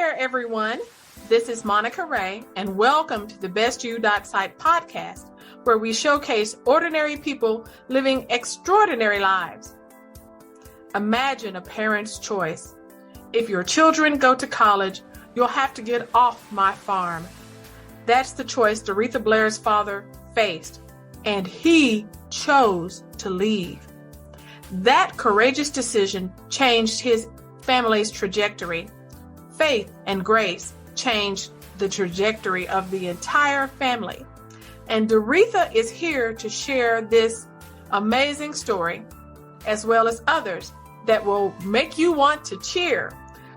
there, everyone. This is Monica Ray, and welcome to the TheBestYou.Site podcast, where we showcase ordinary people living extraordinary lives. Imagine a parent's choice. If your children go to college, you'll have to get off my farm. That's the choice Doretha Blair's father faced, and he chose to leave. That courageous decision changed his family's trajectory. Faith and grace changed the trajectory of the entire family. And Doretha is here to share this amazing story, as well as others that will make you want to cheer.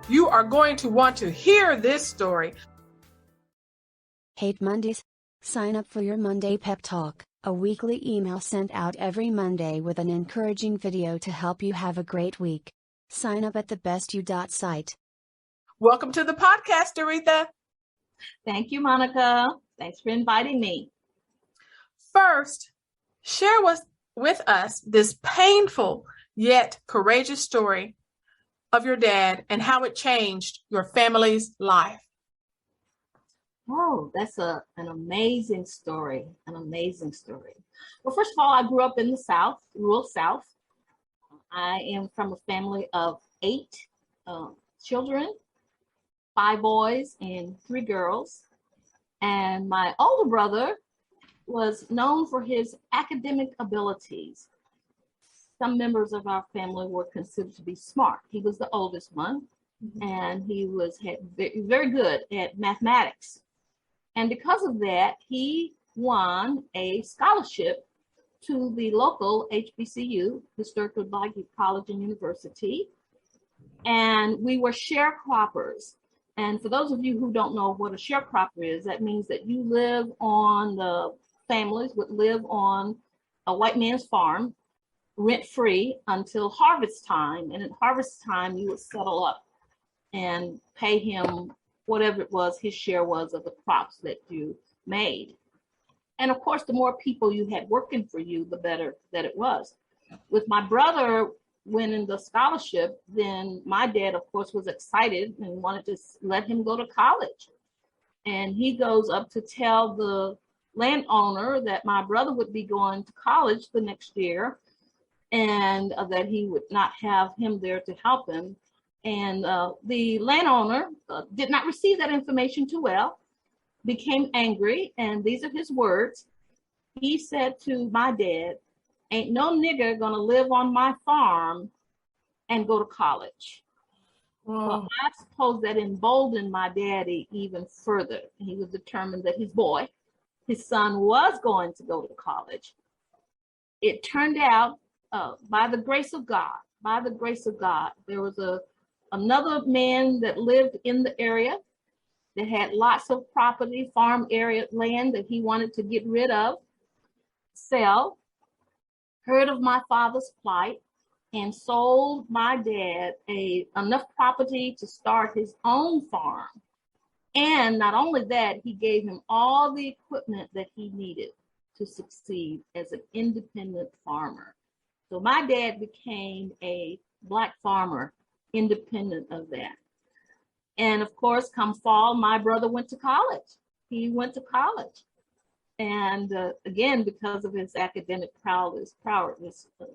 You are going to want to hear this story. Hate Mondays? Sign up for your Monday Pep Talk, a weekly email sent out every Monday with an encouraging video to help you have a great week. Sign up at TheBestYou.Site. Welcome to the podcast, Doretha. Thank you, Monica. Thanks for inviting me. First, share with us this painful yet courageous story of your dad and how it changed your family's life. Oh, that's an amazing story, an amazing story. Well, first of all, I grew up in the South, rural South. I am from a family of 8 children, 5 boys and 3 girls. And my older brother was known for his academic abilities. Some members of our family were considered to be smart. He was the oldest one, and he was very good at mathematics. And because of that, he won a scholarship to the local HBCU, Historically Black College and University. And we were sharecroppers. And for those of you who don't know what a sharecropper is, that means that you live on, the families would live on a white man's farm, rent-free until harvest time. And at harvest time, you would settle up and pay him whatever it was his share was of the crops that you made. And of course, the more people you had working for you, the better that it was. With my brother winning the scholarship, then my dad, of course, was excited and wanted to let him go to college. And he goes up to tell the landowner that my brother would be going to college the next year, and that he would not have him there to help him. And the landowner did not receive that information too well, became angry, and these are his words. He said to my dad, "Ain't no nigger gonna live on my farm and go to college." Well, I suppose that emboldened my daddy even further. He was determined that his son was going to go to college. It turned out, by the grace of God, there was another man that lived in the area that had lots of property, farm area land that he wanted to get rid of, sell, heard of my father's plight, and sold my dad enough property to start his own farm. And not only that, he gave him all the equipment that he needed to succeed as an independent farmer. So my dad became a Black farmer, independent of that. And of course, come fall, my brother went to college. He went to college. And again, because of his academic prowess,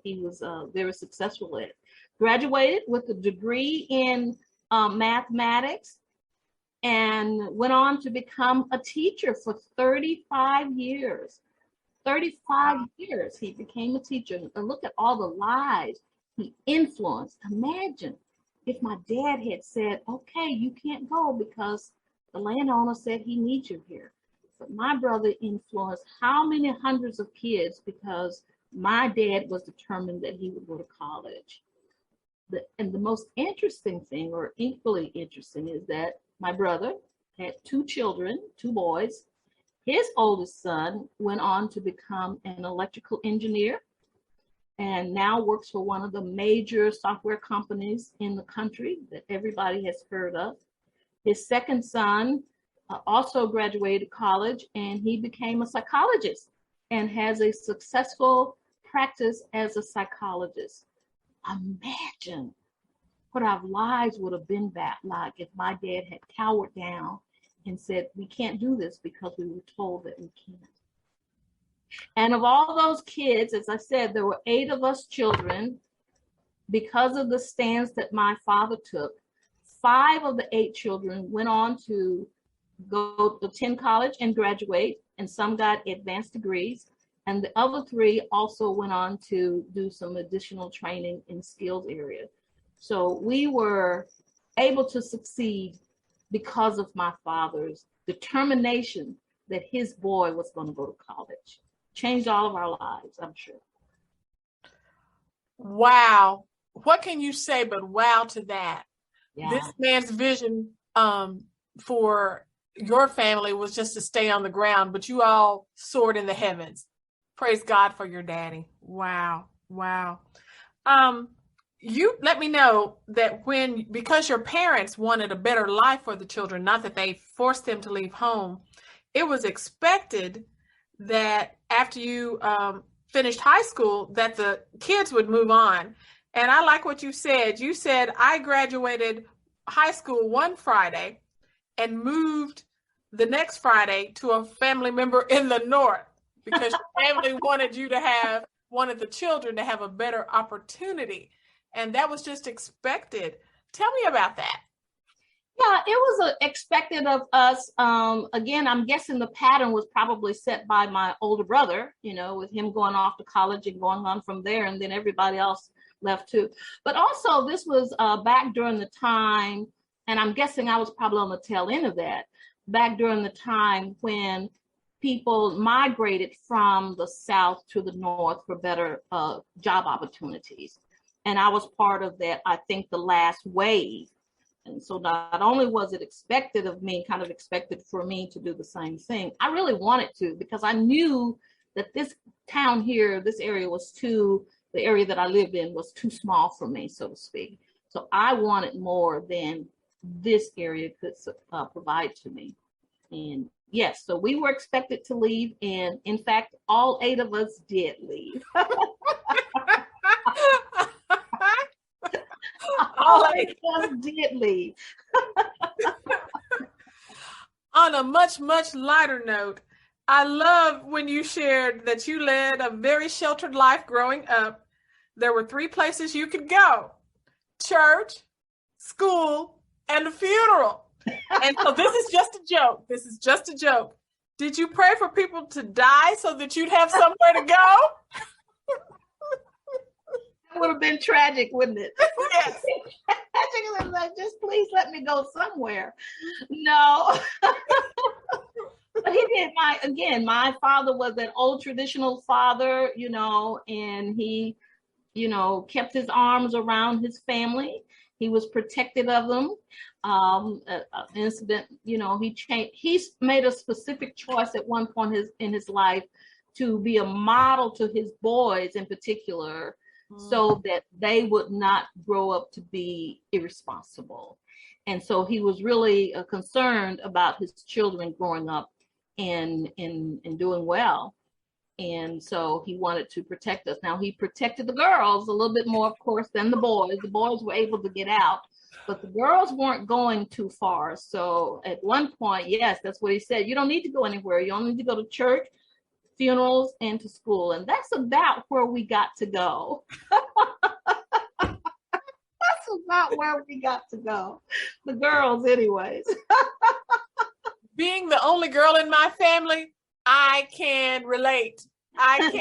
he was very successful at it. Graduated with a degree in mathematics and went on to become a teacher for 35 years. 35 years he became a teacher. And look at all the lives he influenced. Imagine if my dad had said, "Okay, you can't go because the landowner said he needs you here." But my brother influenced how many hundreds of kids because my dad was determined that he would go to college. And the most interesting thing, or equally interesting, is that my brother had 2 children, 2 boys. His oldest son went on to become an electrical engineer and now works for one of the major software companies in the country that everybody has heard of. His second son also graduated college, and he became a psychologist and has a successful practice as a psychologist. Imagine what our lives would have been like if my dad had cowered down and said, we can't do this because we were told that we can't. And of all those kids, as I said, there were 8 of us children. Because of the stance that my father took, 5 of the 8 children went on to go to attend college and graduate, and some got advanced degrees. And the other 3 also went on to do some additional training in skills area. So we were able to succeed because of my father's determination that his boy was going to go to college. Changed all of our lives, I'm sure. Wow. What can you say but wow to that? Yeah. This man's vision for your family was just to stay on the ground, but you all soared in the heavens. Praise God for your daddy. Wow. Wow. You let me know that because your parents wanted a better life for the children, not that they forced them to leave home, it was expected that after you finished high school, that the kids would move on. And I like what you said. You said, I graduated high school one Friday and moved the next Friday to a family member in the north because your family wanted the children to have a better opportunity. And that was just expected. Tell me about that. Yeah, it was expected of us. Again, I'm guessing the pattern was probably set by my older brother, with him going off to college and going on from there, and then everybody else left too. But also this was back during the time, and I'm guessing I was probably on the tail end of that, back during the time when people migrated from the South to the North for better job opportunities. And I was part of that, I think, the last wave. And so not only was it expected of me, kind of expected for me to do the same thing, I really wanted to, because I knew that this town here, this area the area that I lived in was too small for me, so to speak. So I wanted more than this area could provide to me. And yes, so we were expected to leave. And in fact, all 8 of us did leave. All 8 of us did leave. On a much, much lighter note, I love when you shared that you led a very sheltered life growing up. There were 3 places you could go: church, school, and a funeral. And so this is just a joke. This is just a joke. Did you pray for people to die so that you'd have somewhere to go? It would have been tragic, wouldn't it? Yes. Tragic, like, just please let me go somewhere. No. But he did. My father was an old traditional father, and he, kept his arms around his family. He was protective of them. Incident, he's made a specific choice at one point in his life to be a model to his boys in particular, so that they would not grow up to be irresponsible. And so he was really concerned about his children growing up and doing well. And so he wanted to protect us. Now, he protected the girls a little bit more, of course, than the boys. The boys were able to get out, but the girls weren't going too far. So at one point, yes, that's what he said. You don't need to go anywhere. You only need to go to church, funerals, and to school. And that's about where we got to go. That's about where we got to go. The girls, anyways. Being the only girl in my family, I can relate. I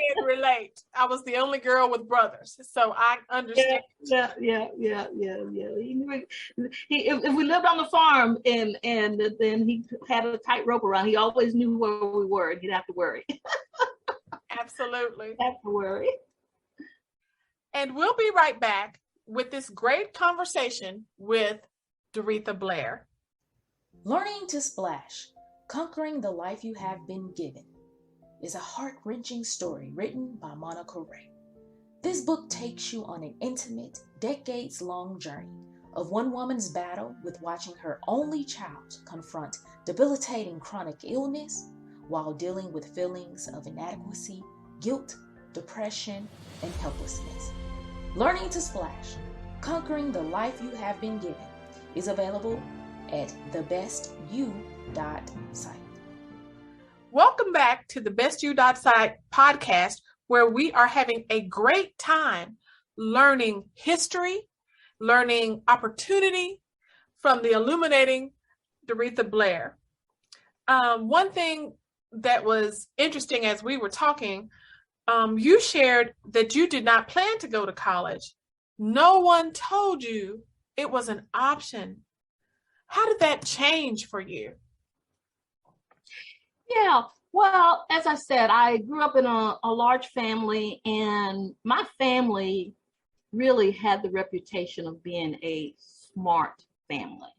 was the only girl with brothers, so I understand. Yeah. If we lived on the farm and then he had a tight rope around, he always knew where we were, and he'd have to worry. Absolutely. Have to worry. And we'll be right back with this great conversation with Doretha Blair. Learning to Splash, Conquering the Life You Have Been Given, is a heart-wrenching story written by Monica Ray. This book takes you on an intimate, decades-long journey of one woman's battle with watching her only child confront debilitating chronic illness while dealing with feelings of inadequacy, guilt, depression, and helplessness. Learning to Splash, Conquering the Life You Have Been Given is available at TheBestYou.Site. Welcome back to the TheBestYou.Site podcast, where we are having a great time learning history, learning opportunity from the illuminating Doretha Blair. One thing that was interesting as we were talking, you shared that you did not plan to go to college. No one told you it was an option. How did that change for you? Yeah, well, as I said, I grew up in a large family, and my family really had the reputation of being a smart family.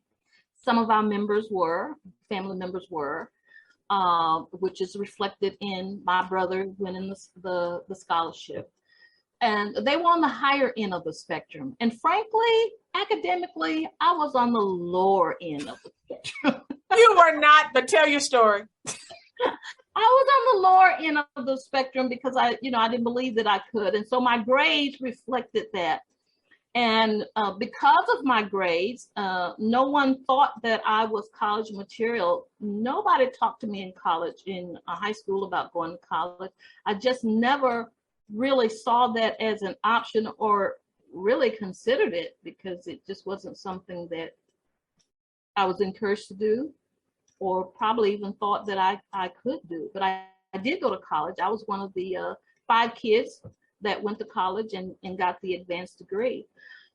Some of our family members were, which is reflected in my brother winning the scholarship. And they were on the higher end of the spectrum. And frankly, academically, I was on the lower end of the spectrum. You were not, but tell your story. I was on the lower end of the spectrum because I didn't believe that I could. And so my grades reflected that. And because of my grades, no one thought that I was college material. Nobody talked to me in college, in high school, about going to college. I just never really saw that as an option or really considered it, because it just wasn't something that I was encouraged to do, or probably even thought that I could do. But I did go to college. I was one of the 5 kids that went to college and got the advanced degree.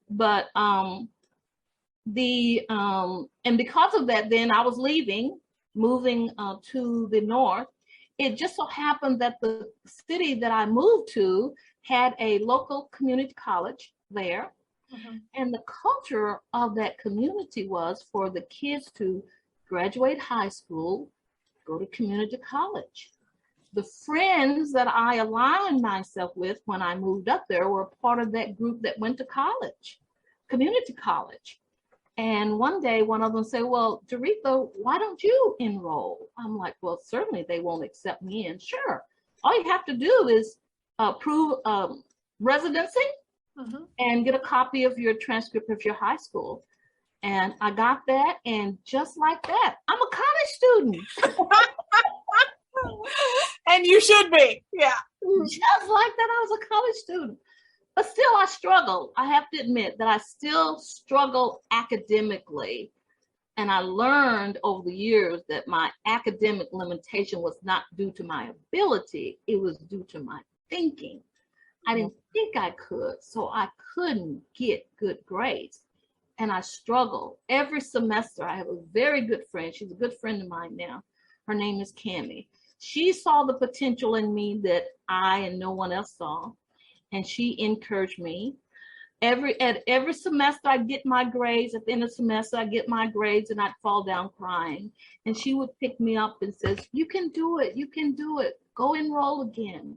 But and because of that, then I was moving to the north. It just so happened that the city that I moved to had a local community college there. Mm-hmm. And the culture of that community was for the kids to graduate high school, go to community college. The friends that I aligned myself with when I moved up there were part of that group that went to college, community college. And one day, one of them said, well, Doretha, why don't you enroll? I'm like, well, certainly they won't accept me in. Sure. All you have to do is prove residency, mm-hmm. and get a copy of your transcript of your high school. And I got that. And just like that, I'm a college student. And you should be. Yeah. Just like that, I was a college student. But still, I struggled. I have to admit that I still struggle academically. And I learned over the years that my academic limitation was not due to my ability. It was due to my thinking. I didn't think I could, so I couldn't get good grades. And I struggled every semester. I have a very good friend. She's a good friend of mine now. Her name is Cammie. She saw the potential in me that I and no one else saw. And she encouraged me. Every semester, I'd get my grades. At the end of the semester, I'd get my grades and I'd fall down crying. And she would pick me up and says, you can do it. You can do it. Go enroll again.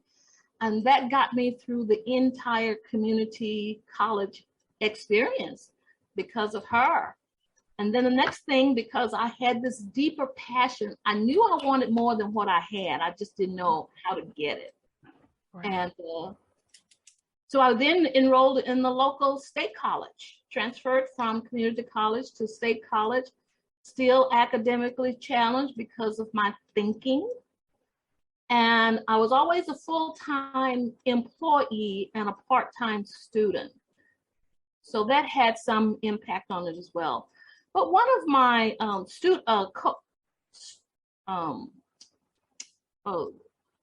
And that got me through the entire community college experience because of her. And then the next thing, because I had this deeper passion, I knew I wanted more than what I had. I just didn't know how to get it. Right. And so I then enrolled in the local state college, transferred from community college to state college, still academically challenged because of my thinking. And I was always a full-time employee and a part-time student. So that had some impact on it as well. But one of my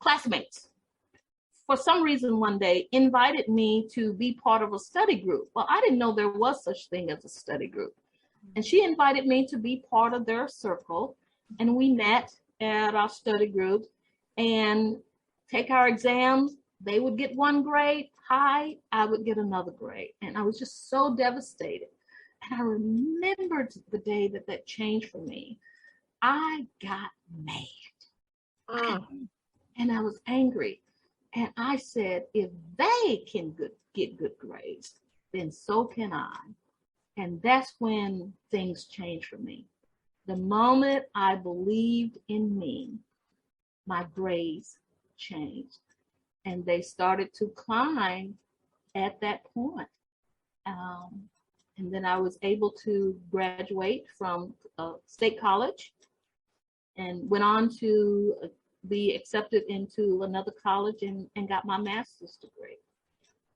classmates, for some reason one day, invited me to be part of a study group. Well, I didn't know there was such thing as a study group. And she invited me to be part of their circle. And we met at our study group and take our exams. They would get one grade high, I would get another grade. And I was just so devastated. And I remembered the day that changed for me. I got mad. And I was angry. And I said, if they can get good grades, then so can I. And that's when things changed for me. The moment I believed in me, my grades changed. And they started to climb at that point. And then I was able to graduate from State College and went on to be accepted into another college and got my master's degree.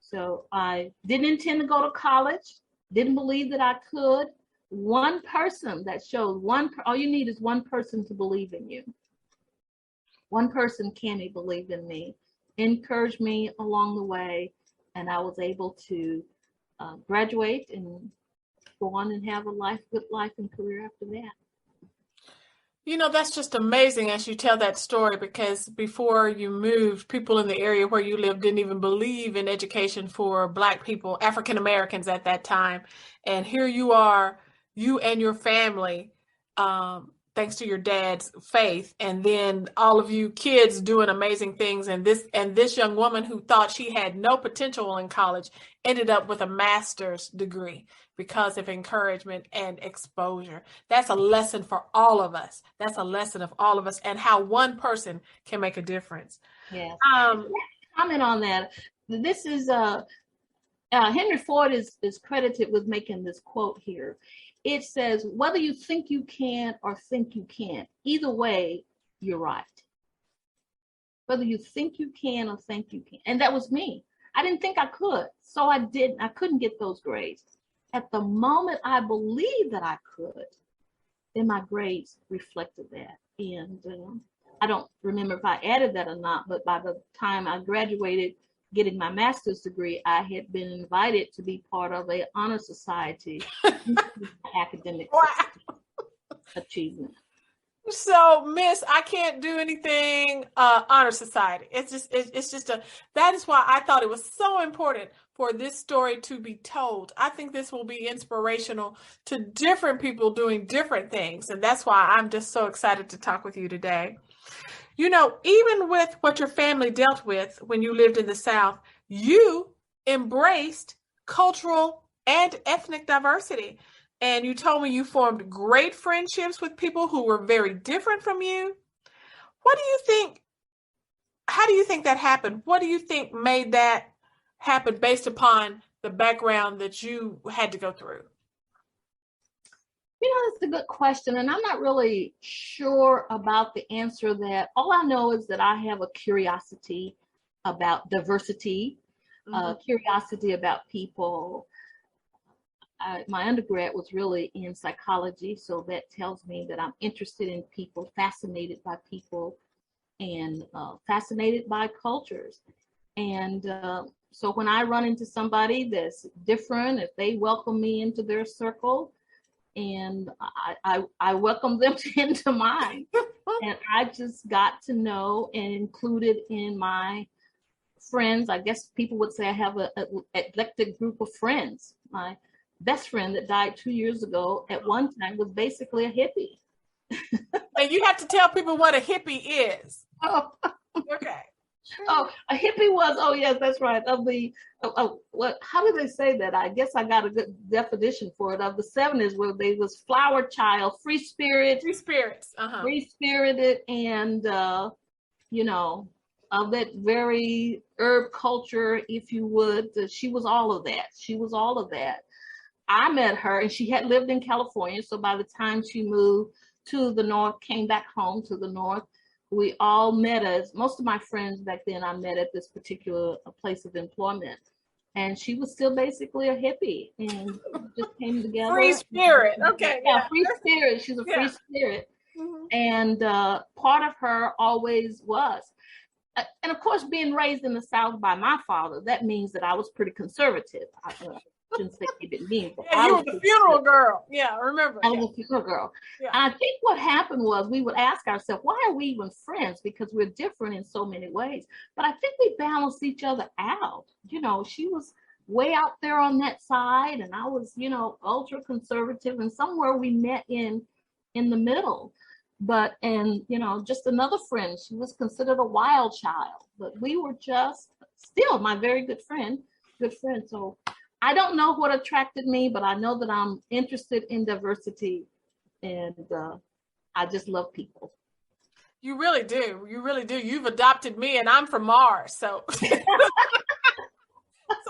So I didn't intend to go to college, didn't believe that I could. One person that showed all you need is one person to believe in you. One person, Cammie, believed in me, encouraged me along the way, and I was able to graduate and go on and have a good life and career after that. You know, that's just amazing as you tell that story, because before you moved, people in the area where you lived didn't even believe in education for Black people, African Americans at that time. And here you are, you and your family, thanks to your dad's faith, and then all of you kids doing amazing things. And this young woman who thought she had no potential in college ended up with a master's degree because of encouragement and exposure. That's a lesson for all of us. That's a lesson of all of us, and how one person can make a difference. Yes. Comment on that. This is Henry Ford is credited with making this quote here. It says, whether you think you can or think you can't, either way, you're right. Whether you think you can or think you can. And that was me. I didn't think I could, so I didn't. I couldn't get those grades. At the moment I believed that I could, then my grades reflected that. And I don't remember if I added that or not, but by the time I graduated, getting my master's degree, I had been invited to be part of an honor society academic achievement. So, Miss, I can't do anything honor society. That is why I thought it was so important for this story to be told. I think this will be inspirational to different people doing different things. And that's why I'm just so excited to talk with you today. You know, even with what your family dealt with when you lived in the South, you embraced cultural and ethnic diversity. And you told me you formed great friendships with people who were very different from you. What do you think? How do you think that happened? What do you think made that happen based upon the background that you had to go through? You know, that's a good question. And I'm not really sure about the answer that. All I know is that I have a curiosity about diversity, curiosity about people. My undergrad was really in psychology, so that tells me that I'm interested in people, fascinated by people, and fascinated by cultures. And so when I run into somebody that's different, if they welcome me into their circle, and I welcome them into mine, and I just got to know and included in my friends. I guess people would say I have an eclectic group of friends. My best friend that died 2 years ago at one time was basically a hippie. And you have to tell people what a hippie is. Oh, okay. Oh, a hippie was, oh yes, that's right. What? How do they say that? I guess I got a good definition for it. Of the 70s, where they was flower child, free spirited, and you know, of that very herb culture, if you would. She was all of that. She was all of that. I met her, and she had lived in California. So by the time she moved to the north, came back home to the north, we all met us. Most of my friends back then I met at this particular place of employment. And she was still basically a hippie, and just came together. Free spirit. Okay. Yeah, free spirit. She's a free spirit. Mm-hmm. And part of her always was. And of course, being raised in the South by my father, that means that I was pretty conservative. I shouldn't say it didn't mean, but yeah, you were the funeral girl. Yeah, remember. I was a funeral girl. Yeah. And I think what happened was we would ask ourselves, why are we even friends? Because we're different in so many ways. But I think we balanced each other out. You know, she was way out there on that side, and I was, you know, ultra conservative, and somewhere we met in the middle. But, and, you know, just another friend, she was considered a wild child, but we were just still my very good friend. So I don't know what attracted me, but I know that I'm interested in diversity, and I just love people. You really do. You really do. You've adopted me, and I'm from Mars, so so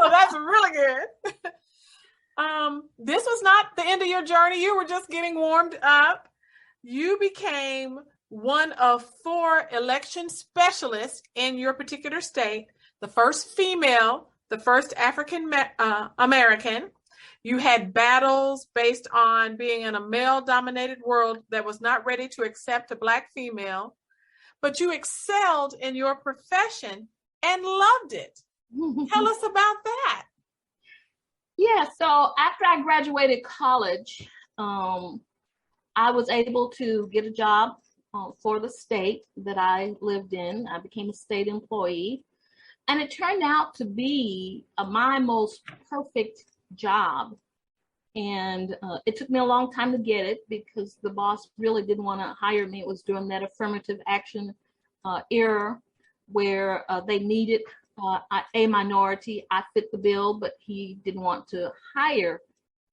that's really good. This was not the end of your journey. You were just getting warmed up. You became one of 4 election specialists in your particular state, the first female, the first African American. You had battles based on being in a male-dominated world that was not ready to accept a Black female, but you excelled in your profession and loved it. Tell us about that. Yeah, so after I graduated college, I was able to get a job for the state that I lived in. I became a state employee, and it turned out to be my most perfect job. And it took me a long time to get it because the boss really didn't want to hire me. It was during that affirmative action era where they needed a minority. I fit the bill, but he didn't want to hire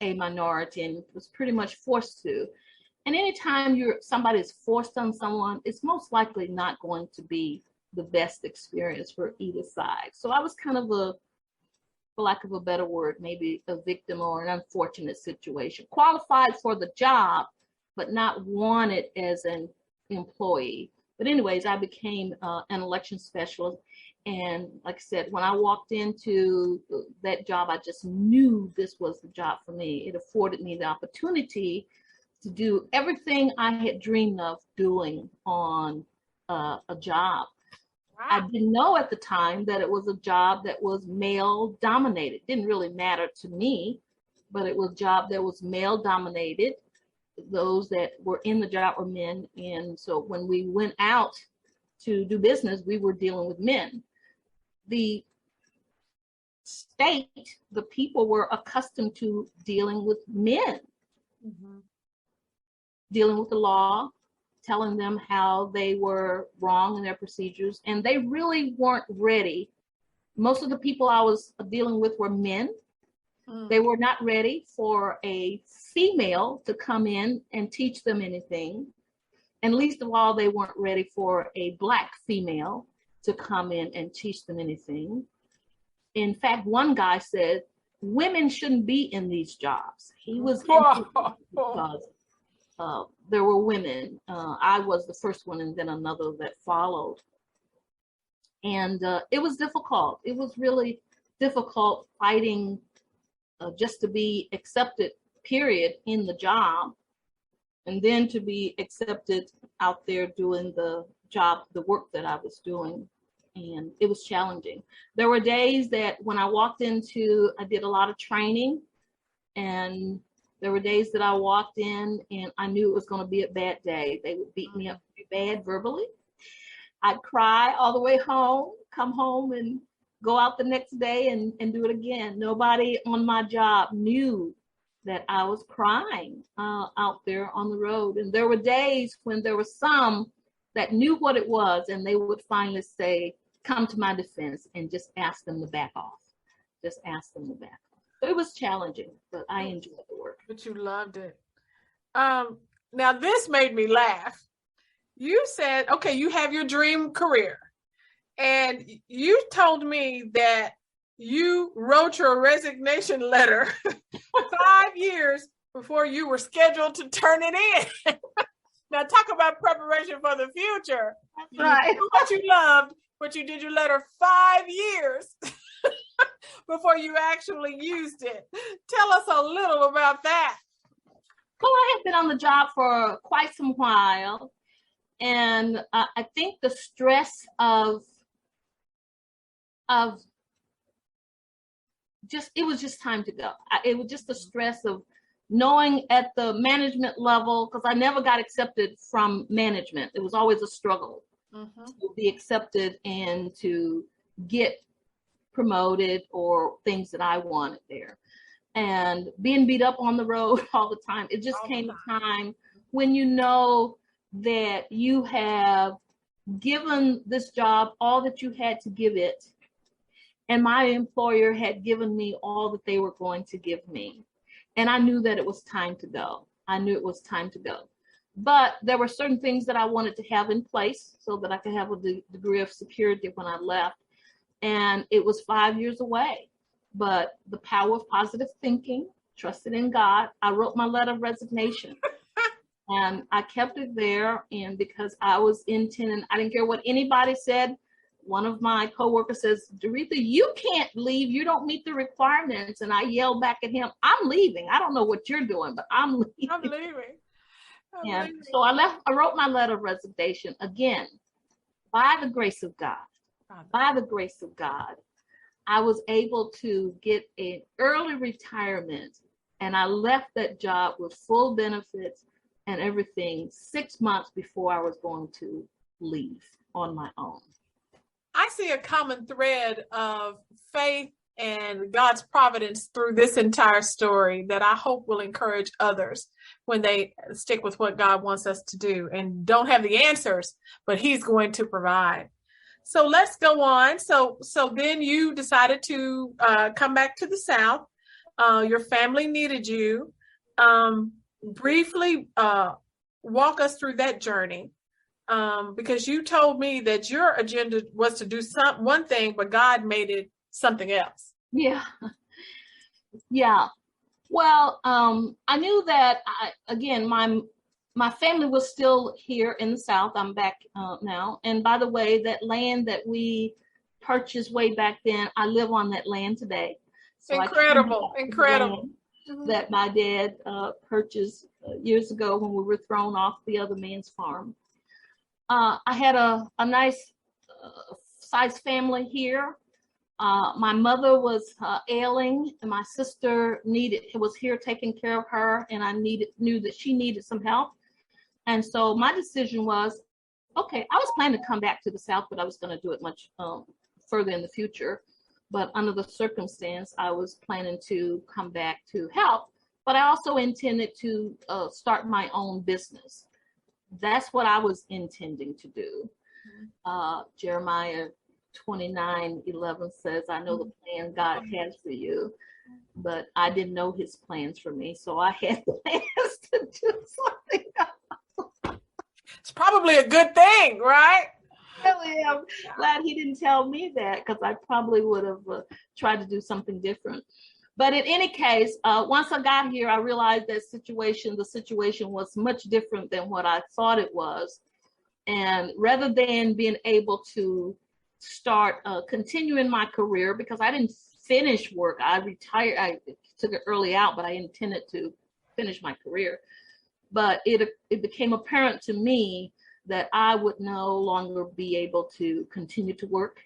a minority and was pretty much forced to. And anytime somebody is forced on someone, it's most likely not going to be the best experience for either side. So I was kind of for lack of a better word, maybe a victim or an unfortunate situation. Qualified for the job, but not wanted as an employee. But anyways, I became an election specialist. And like I said, when I walked into that job, I just knew this was the job for me. It afforded me the opportunity to do everything I had dreamed of doing on a job. Wow. I didn't know at the time that it was a job that was male dominated. It didn't really matter to me, but it was a job that was male dominated. Those that were in the job were men. And so when we went out to do business, we were dealing with men. The state, the people were accustomed to dealing with men, dealing with the law, telling them how they were wrong in their procedures, and they really weren't ready. Most of the people I was dealing with were men. They were not ready for a female to come in and teach them anything. And least of all, they weren't ready for a Black female to come in and teach them anything. In fact, one guy said, women shouldn't be in these jobs. He was because there were women. I was the first one and then another that followed. And it was difficult. It was really difficult fighting just to be accepted, period, in the job. And then to be accepted out there doing the job, the work that I was doing. And it was challenging. There were days that when I walked into, I did a lot of training, and there were days that I walked in and I knew it was going to be a bad day. They would beat me up pretty bad verbally. I'd cry all the way home, come home and go out the next day and do it again. Nobody on my job knew that I was crying out there on the road. And there were days when there were some that knew what it was, and they would finally say, come to my defense, and just ask them to back off. Just ask them to back off. So it was challenging, but I enjoyed the work. But you loved it. Now this made me laugh. You said, okay, you have your dream career, and you told me that you wrote your resignation letter 5 years before you were scheduled to turn it in. Now talk about preparation for the future. That's right. What you loved, but you did your letter 5 years before you actually used it. Tell us a little about that. Well, I had been on the job for quite some while, and I think the stress of just, it was just time to go. It was just the stress of knowing at the management level, because I never got accepted from management. It was always a struggle to be accepted and to get promoted or things that I wanted there. And being beat up on the road all the time, it just came a time when you know that you have given this job all that you had to give it, and my employer had given me all that they were going to give me. And I knew that it was time to go. I knew it was time to go. But there were certain things that I wanted to have in place so that I could have a degree of security when I left. And it was 5 years away. But the power of positive thinking trusted in God. I wrote my letter of resignation. And I kept it there. And because I was intending, I didn't care what anybody said. One of my coworkers says, Doretha, you can't leave. You don't meet the requirements. And I yelled back at him, I'm leaving. I don't know what you're doing, but I'm leaving. I'm leaving. And so I wrote my letter of resignation again, by the grace of God. By the grace of God, I was able to get an early retirement, and I left that job with full benefits and everything 6 months before I was going to leave on my own. I see a common thread of faith and God's providence through this entire story that I hope will encourage others when they stick with what God wants us to do and don't have the answers, but He's going to provide. So let's go on. So then you decided to come back to the South. Your family needed you. Briefly walk us through that journey, because you told me that your agenda was to do one thing, but God made it something else. Yeah. Well, I knew that my family was still here in the South. I'm back now. And by the way, that land that we purchased way back then, I live on that land today. So incredible. That my dad purchased years ago when we were thrown off the other man's farm. I had a nice sized family here. My mother was ailing, and my sister was here taking care of her, and I knew that she needed some help. And so my decision was, okay, I was planning to come back to the South, but I was going to do it much further in the future. But under the circumstance, I was planning to come back to help, but I also intended to start my own business. That's what I was intending to do. Jeremiah 29:11 says, I know the plan God has for you, but I didn't know His plans for me. So I had plans to do something else. It's probably a good thing, right? Really, I'm glad He didn't tell me that, because I probably would have tried to do something different. But in any case, once I got here, I realized the situation was much different than what I thought it was. And rather than being able to start continuing my career, because I didn't finish work, I retired, I took it early out, but I intended to finish my career. But it became apparent to me that I would no longer be able to continue to work.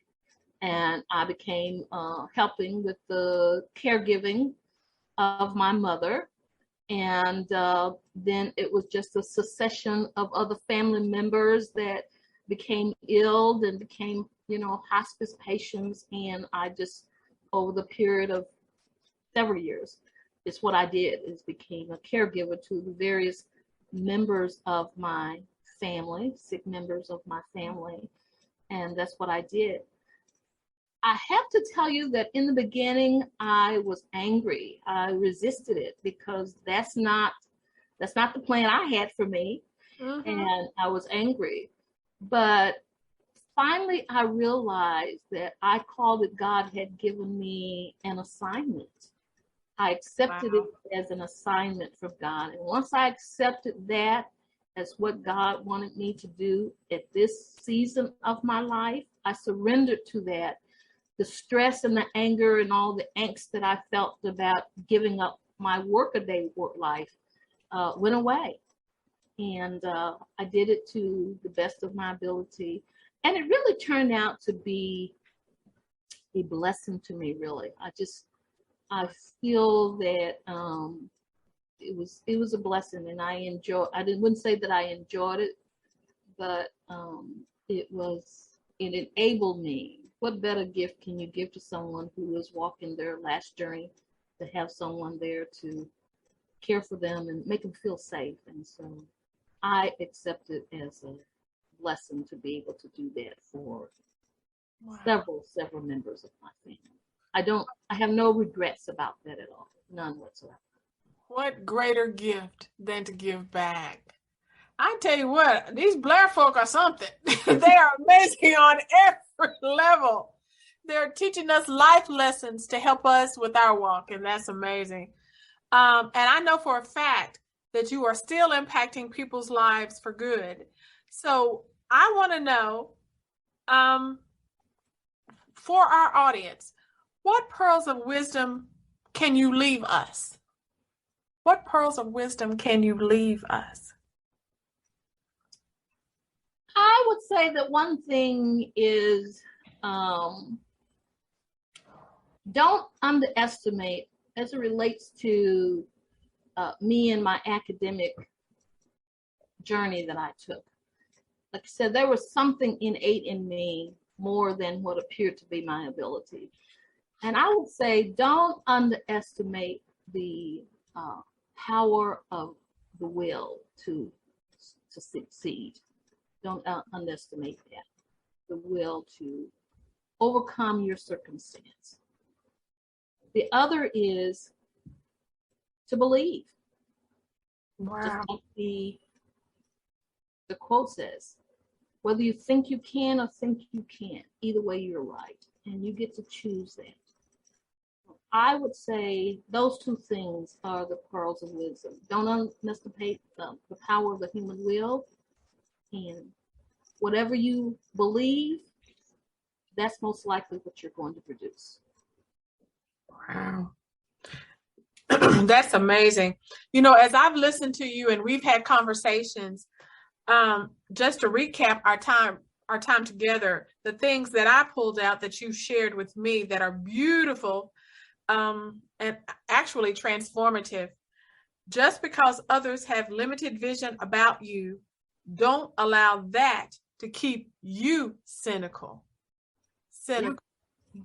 And I became helping with the caregiving of my mother. And then it was just a succession of other family members that became ill and became, hospice patients. And I just, over the period of several years, it's what I did, is became a caregiver to the various members of my family, sick members of my family. And that's what I did. I have to tell you that in the beginning, I was angry. I resisted it because that's not the plan I had for me. Mm-hmm. And I was angry. But finally, I realized that I called it God had given me an assignment. I accepted it as an assignment from God. And once I accepted that as what God wanted me to do at this season of my life, I surrendered to that. The stress and the anger and all the angst that I felt about giving up my workaday work life went away. And I did it to the best of my ability. And it really turned out to be a blessing to me, really. I feel that it was a blessing, and wouldn't say that I enjoyed it, but it enabled me. What better gift can you give to someone who is walking their last journey, to have someone there to care for them and make them feel safe? And so I accept it as a blessing to be able to do that for several members of my family. I have no regrets about that at all. None whatsoever. What greater gift than to give back? I tell you what, these Blair folk are something. They are amazing on every level. They're teaching us life lessons to help us with our walk, and that's amazing. And I know for a fact that you are still impacting people's lives for good. So I want to know, for our audience, what pearls of wisdom can you leave us? What pearls of wisdom can you leave us? I would say that one thing is, don't underestimate, as it relates to me and my academic journey that I took. Like I said, there was something innate in me more than what appeared to be my ability. And I would say, don't underestimate the power of the will to succeed. Don't underestimate that. The will to overcome your circumstance. The other is to believe. Wow. Just like the quote says, whether you think you can or think you can't, either way you're right. And you get to choose that. I would say those two things are the pearls of wisdom. Don't underestimate the power of the human will. And whatever you believe, that's most likely what you're going to produce. Wow. That's amazing. You know, as I've listened to you and we've had conversations, just to recap our time together, the things that I pulled out that you shared with me that are beautiful, and actually transformative. Just because others have limited vision about you, don't allow that to keep you cynical. Yeah.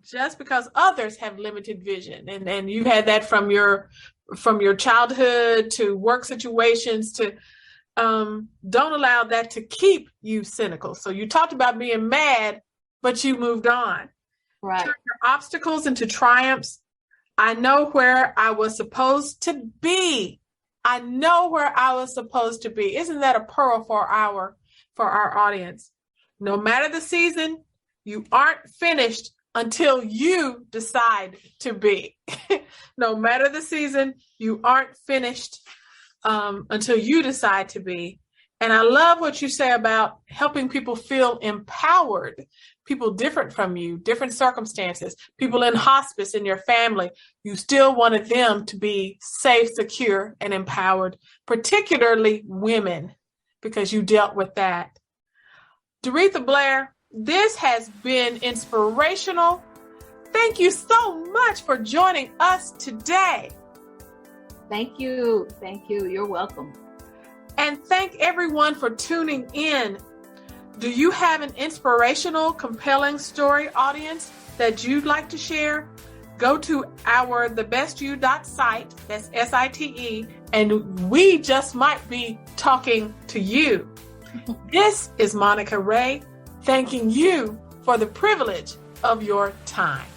Just because others have limited vision, and you had that from your childhood to work situations to don't allow that to keep you cynical. So you talked about being mad, but you moved on. Right. Turn your obstacles into triumphs. I know where I was supposed to be. I know where I was supposed to be. Isn't that a pearl for our audience? No matter the season, you aren't finished until you decide to be. No matter the season, you aren't finished until you decide to be. And I love what you say about helping people feel empowered, people different from you, different circumstances, people in hospice in your family. You still wanted them to be safe, secure, and empowered, particularly women, because you dealt with that. Doretha Blair, this has been inspirational. Thank you so much for joining us today. Thank you. Thank you. You're welcome. And thank everyone for tuning in. Do you have an inspirational, compelling story, audience, that you'd like to share? Go to our TheBestYou.Site, that's SITE, and we just might be talking to you. This is Monica Ray, thanking you for the privilege of your time.